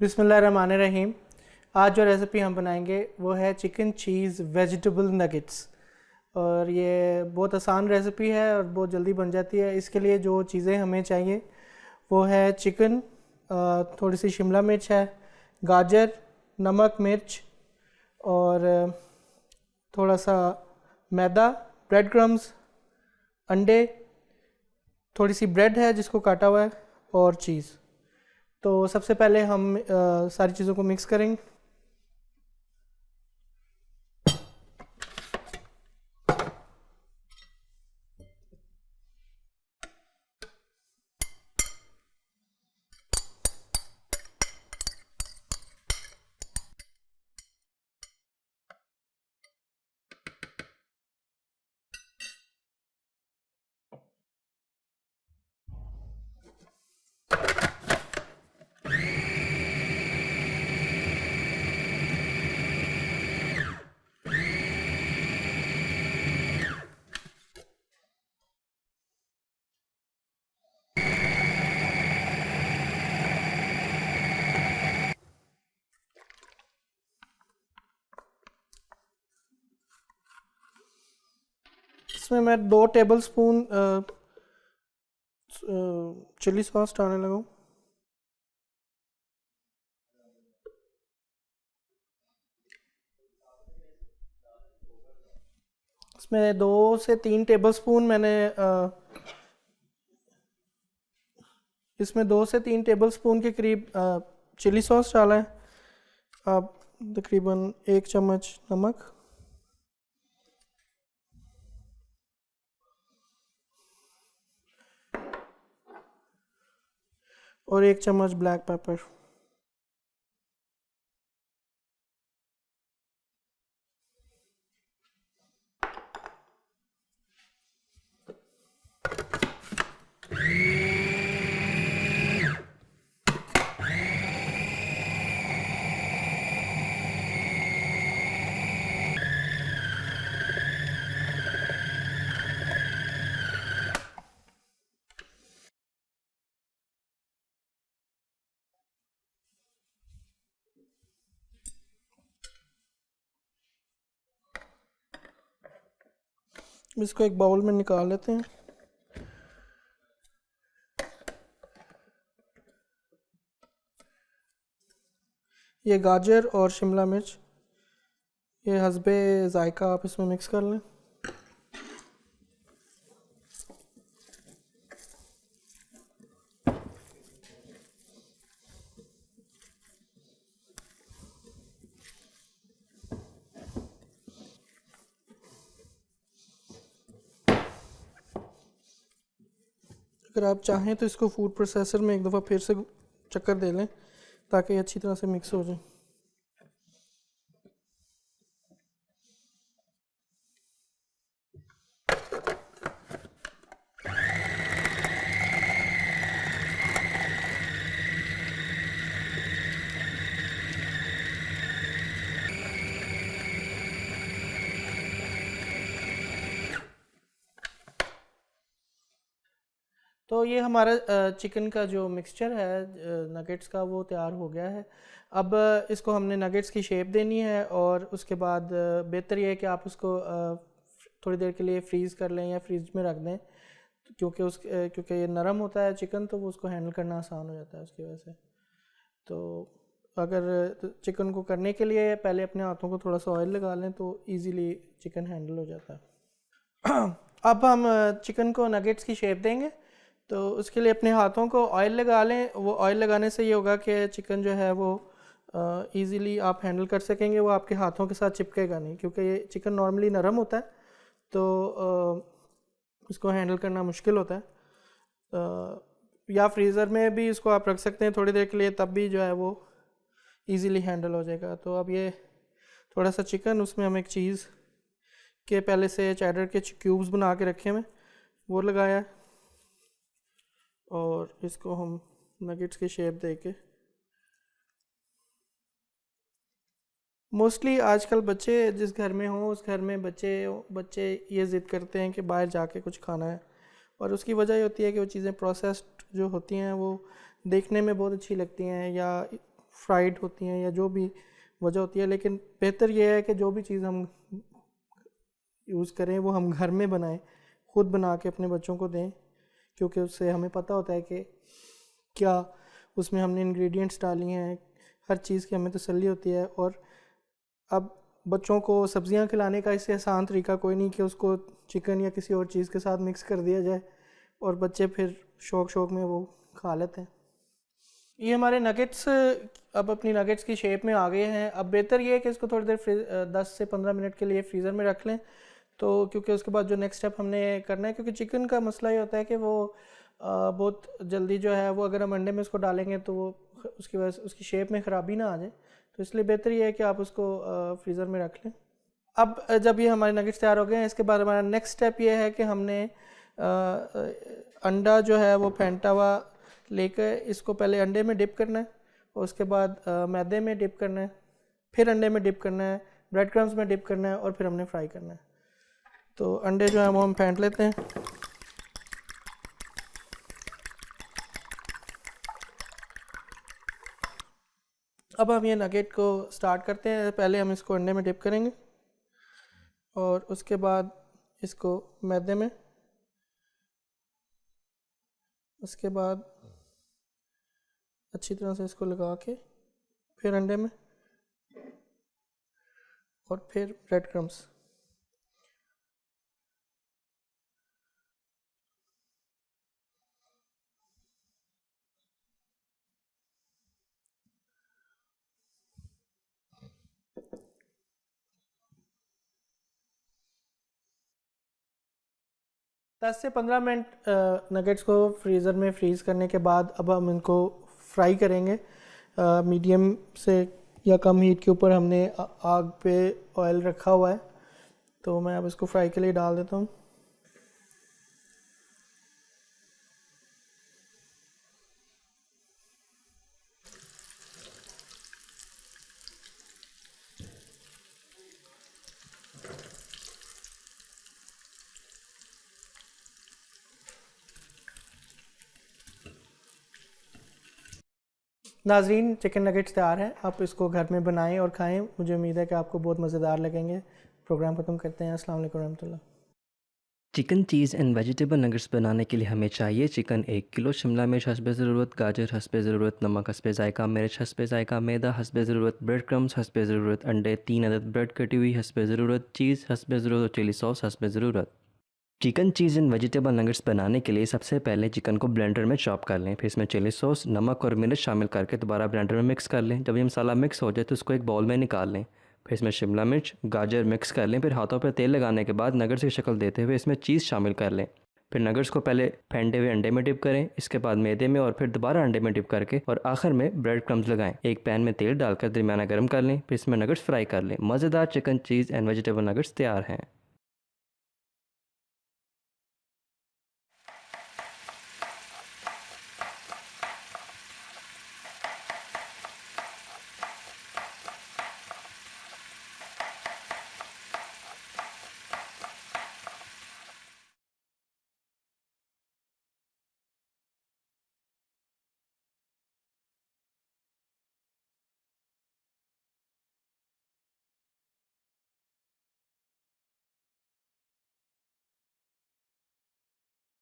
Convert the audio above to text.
बिस्मिल्लाहिर्रहमानिर्रहीम। आज जो रेसिपी हम बनाएंगे वो है चिकन चीज़ वेजिटेबल नगेट्स। और ये बहुत आसान रेसिपी है और बहुत जल्दी बन जाती है। इसके लिए जो चीज़ें हमें चाहिए वो है चिकन, थोड़ी सी शिमला मिर्च है, गाजर, नमक, मिर्च और थोड़ा सा मैदा, ब्रेड क्रम्स, अंडे, थोड़ी सी ब्रेड है जिसको काटा हुआ है और चीज़। तो सबसे पहले हम सारी चीज़ों को मिक्स करेंगे। इसमें मैं 2 टेबल स्पून चिली सॉस डालने लगा हूँ। इसमें 2 से 3 टेबल स्पून मैंने इसमें 2 से 3 टेबल स्पून के करीब चिली सॉस डाला है। अब तकरीबन 1 चम्मच नमक और 1 चम्मच ब्लैक पेपर। इसको एक बाउल में निकाल लेते हैं। ये गाजर और शिमला मिर्च ये हस्बे जायका आप इसमें मिक्स कर लें। अगर आप चाहें तो इसको फूड प्रोसेसर में एक दफ़ा फिर से चक्कर दे लें ताकि अच्छी तरह से मिक्स हो जाए। तो ये हमारा चिकन का जो मिक्सचर है नगेट्स का वो तैयार हो गया है। अब इसको हमने नगेट्स की शेप देनी है और उसके बाद बेहतर ये है कि आप उसको थोड़ी देर के लिए फ्रीज़ कर लें या फ्रीज में रख दें, क्योंकि ये नरम होता है चिकन, तो वो उसको हैंडल करना आसान हो जाता है उसकी वजह से। तो अगर चिकन को करने के लिए पहले अपने हाथों को थोड़ा सा ऑयल लगा लें तो ईज़िली चिकन हैंडल हो जाता है। अब हम चिकन को नगेट्स की शेप देंगे, तो उसके लिए अपने हाथों को ऑयल लगा लें। वो ऑयल लगाने से ये होगा कि चिकन जो है वो इजीली आप हैंडल कर सकेंगे, वो आपके हाथों के साथ चिपकेगा नहीं, क्योंकि ये चिकन नॉर्मली नरम होता है तो इसको हैंडल करना मुश्किल होता है। या फ्रीज़र में भी इसको आप रख सकते हैं थोड़ी देर के लिए, तब भी जो है वो इजीली हैंडल हो जाएगा। तो अब ये थोड़ा सा चिकन, उसमें हम एक चीज़ के पहले से चेडर के क्यूब्स बना के रखे हुए वो लगाया है और इसको हम नगेट्स की शेप देके मोस्टली आजकल बच्चे जिस घर में हों उस घर में बच्चे ये ज़िद करते हैं कि बाहर जाके कुछ खाना है, और उसकी वजह ये होती है कि वो चीज़ें प्रोसेस्ड जो होती हैं वो देखने में बहुत अच्छी लगती हैं या फ्राइड होती हैं या जो भी वजह होती है, लेकिन बेहतर ये है कि जो भी चीज़ हम यूज़ करें वो हम घर में बनाएं, ख़ुद बना के अपने बच्चों को दें, क्योंकि उससे हमें पता होता है कि क्या उसमें हमने इंग्रेडिएंट्स डाली हैं, हर चीज़ की हमें तसल्ली होती है। और अब बच्चों को सब्ज़ियां खिलाने का इससे आसान तरीका कोई नहीं कि उसको चिकन या किसी और चीज़ के साथ मिक्स कर दिया जाए और बच्चे फिर शौक में वो खा लेते हैं। ये हमारे नगेट्स अब अपनी नगेट्स की शेप में आ गए हैं। अब बेहतर ये है कि इसको थोड़ी देर 10 से 15 मिनट के लिए फ्रीज़र में रख लें, तो क्योंकि उसके बाद जो नेक्स्ट स्टेप हमने करना है, क्योंकि चिकन का मसला ये होता है कि वो बहुत जल्दी जो है वो अगर हम अंडे में उसको डालेंगे तो वो उसकी वजह से उसकी शेप में ख़राबी ना आ जाए, तो इसलिए बेहतर ये है कि आप उसको फ्रीज़र में रख लें। अब जब ये हमारे नगेट्स तैयार हो गए हैं, इसके बाद हमारा नेक्स्ट स्टेप ये है कि हमने अंडा जो है वो फेंटा हुआ लेकर इसको पहले अंडे में डिप करना है, और उसके बाद मैदे में डिप करना है, फिर अंडे में डिप करना है, ब्रेड क्रम्स में डिप करना है, और फिर हमने फ्राई करना है। तो अंडे जो है वो हम फेंट लेते हैं। अब हम ये नगेट को स्टार्ट करते हैं। पहले हम इसको अंडे में डिप करेंगे और उसके बाद इसको मैदे में, उसके बाद अच्छी तरह से इसको लगा के फिर अंडे में और फिर ब्रेड क्रम्स। दस से 15 मिनट नगेट्स को फ्रीज़र में फ्रीज़ करने के बाद अब हम इनको फ्राई करेंगे मीडियम से या कम हीट के ऊपर। हमने आग पे ऑयल रखा हुआ है, तो मैं अब इसको फ्राई के लिए डाल देता हूँ। नाज़रीन, चिकन नगेट्स तैयार हैं, आप इसको घर में बनाएं और खाएं। मुझे उम्मीद है कि आपको बहुत मज़ेदार लगेंगे। प्रोग्राम ख़त्म करते हैं। अस्सलाम वालेकुम रहमतुल्लाह। Chicken cheese and vegetable nuggets बनाने के लिए हमें चाहिए चिकन 1 किलो, शिमला मिर्च हस्बे ज़रूरत, गाजर हस्बे ज़रूरत, नमक हस्बे ज़ायका, मिर्च हस्बे ज़ायका, मैदा हस्बे ज़रूरत, ब्रेड क्रम्स हस्बे ज़रूरत, अंडे 3 अदद, ब्रेड कटी हुई हस्बे ज़रूरत, चीज़ हस्बे ज़रूरत और चिली सॉस हस्बे ज़रूरत। Chicken cheese and vegetable nuggets बनाने के लिए सबसे पहले चिकन को ब्लेंडर में चॉप कर लें, फिर इसमें चिली सॉस, नमक और मिर्च शामिल करके दोबारा ब्लेंडर में मिक्स कर लें। जब ये मसाला मिक्स हो जाए तो उसको एक बाउल में निकाल लें, फिर इसमें शिमला मिर्च, गाजर मिक्स कर लें। फिर हाथों पर तेल लगाने के बाद नगेट्स की शक्ल देते हुए इसमें चीज़ शामिल कर लें। फिर नगेट्स को पहले फेंटे हुए अंडे में डिप करें, इसके बाद मैदे में और फिर दोबारा अंडे में डिप करके और आखिर में ब्रेड क्रम्स लगाएं। एक पैन में तेल डालकर दरमियाना गर्म कर लें, फिर इसमें नगेट्स फ्राई कर लें। मज़ेदार chicken cheese and vegetable nuggets तैयार हैं।